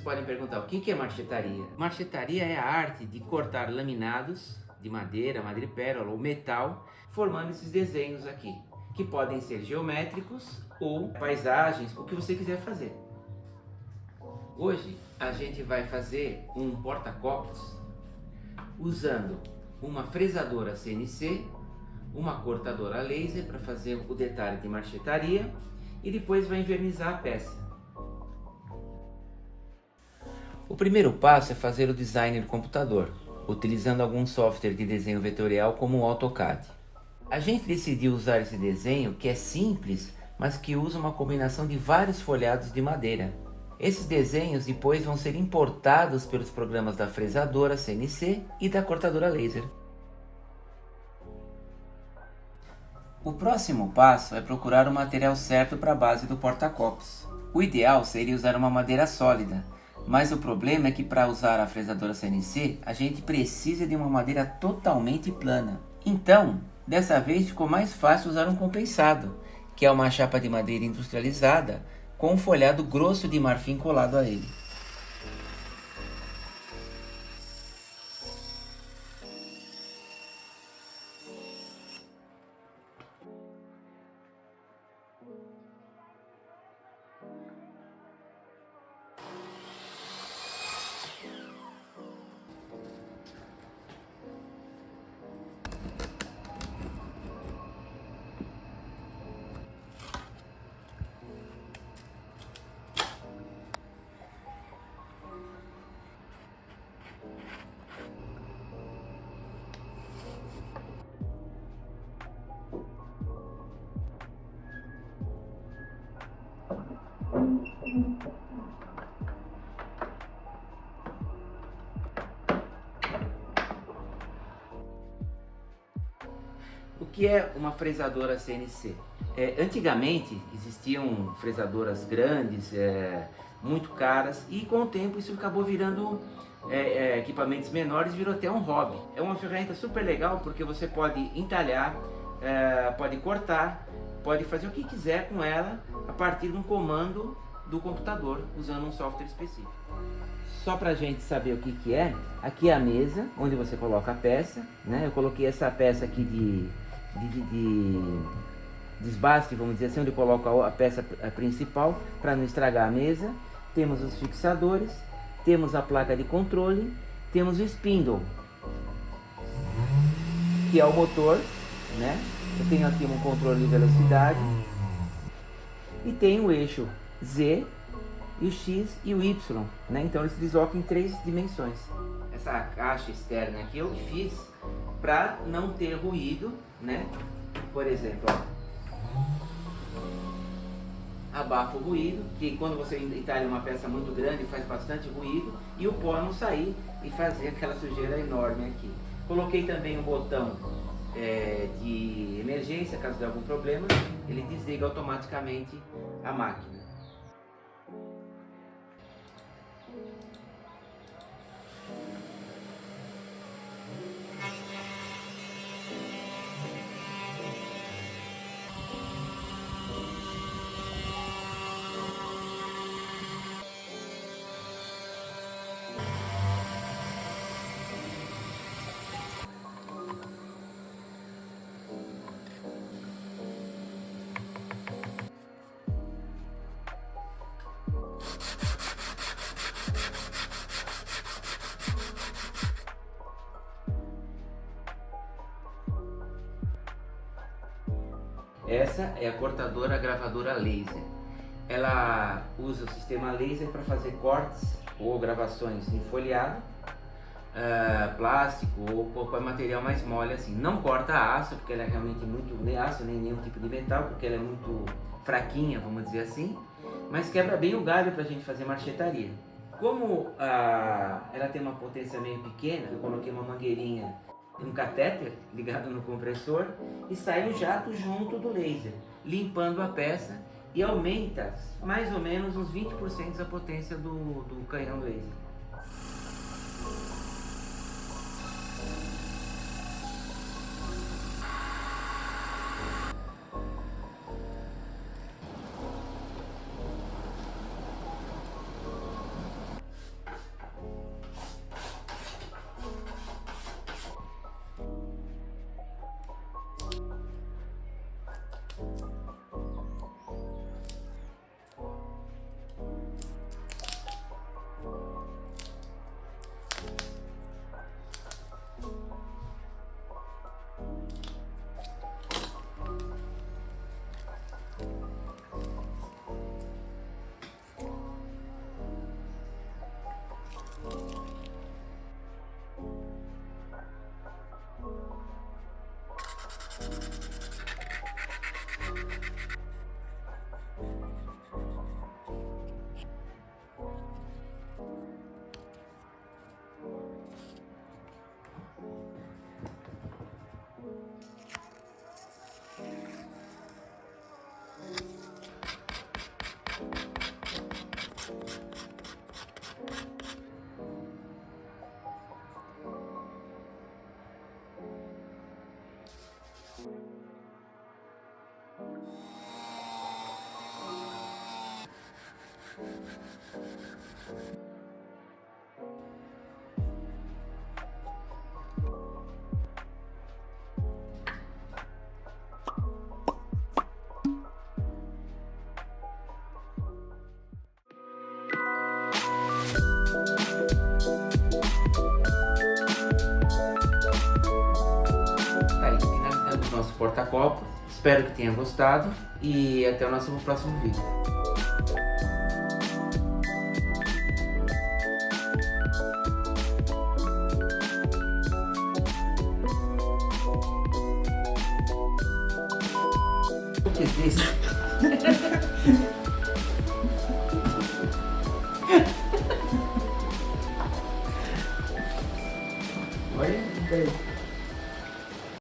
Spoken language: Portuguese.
podem perguntar, o que é marchetaria? Marchetaria é a arte de cortar laminados de madeira, madrepérola ou metal, formando esses desenhos aqui, que podem ser geométricos ou paisagens, o que você quiser fazer. Hoje a gente vai fazer um porta-copos usando uma fresadora CNC, uma cortadora laser para fazer o detalhe de marchetaria e depois vai envernizar a peça. O primeiro passo é fazer o design no computador, utilizando algum software de desenho vetorial como o AutoCAD. A gente decidiu usar esse desenho que é simples, mas que usa uma combinação de vários folhados de madeira. Esses desenhos depois vão ser importados pelos programas da fresadora CNC e da cortadora laser. O próximo passo é procurar o material certo para a base do porta-copos. O ideal seria usar uma madeira sólida, mas o problema é que para usar a fresadora CNC, a gente precisa de uma madeira totalmente plana. Então, dessa vez ficou mais fácil usar um compensado, que é uma chapa de madeira industrializada com um folhado grosso de marfim colado a ele. O que é uma fresadora CNC? Antigamente existiam fresadoras grandes, muito caras, e com o tempo isso acabou virando equipamentos menores, virou até um hobby. É uma ferramenta super legal porque você pode entalhar, pode cortar, pode fazer o que quiser com ela a partir de um comando do computador, usando um software específico. Só para a gente saber o que é, aqui é a mesa onde você coloca a peça, né? Eu coloquei essa peça aqui de desbaste, vamos dizer assim, onde eu coloco a peça principal para não estragar a mesa. Temos os fixadores, temos a placa de controle, temos o spindle, que é o motor, né? Eu tenho aqui um controle de velocidade e tem o eixo Z e o X e o Y, né? Então eles deslocam em 3 dimensões. Essa caixa externa aqui eu fiz para não ter ruído, né? Por exemplo, ó, abafa o ruído, que quando você entalha uma peça muito grande faz bastante ruído, e o pó não sair e fazer aquela sujeira enorme aqui. Coloquei também um botão de emergência, caso de algum problema, ele desliga automaticamente a máquina. Essa é a cortadora gravadora laser. Ela usa o sistema laser para fazer cortes ou gravações em folhado, plástico ou qualquer material mais mole assim. Não corta aço, porque ela é realmente muito, nem aço, nem nenhum tipo de metal, porque ela é muito fraquinha, vamos dizer assim, mas quebra bem o galho para a gente fazer marchetaria. Como ela tem uma potência meio pequena, eu coloquei uma mangueirinha, um catéter ligado no compressor e sai um jato junto do laser, limpando a peça, e aumenta mais ou menos uns 20% a potência do canhão laser. nosso porta-copos. Espero que tenha gostado e até o nosso próximo vídeo. O que é isso? Olha,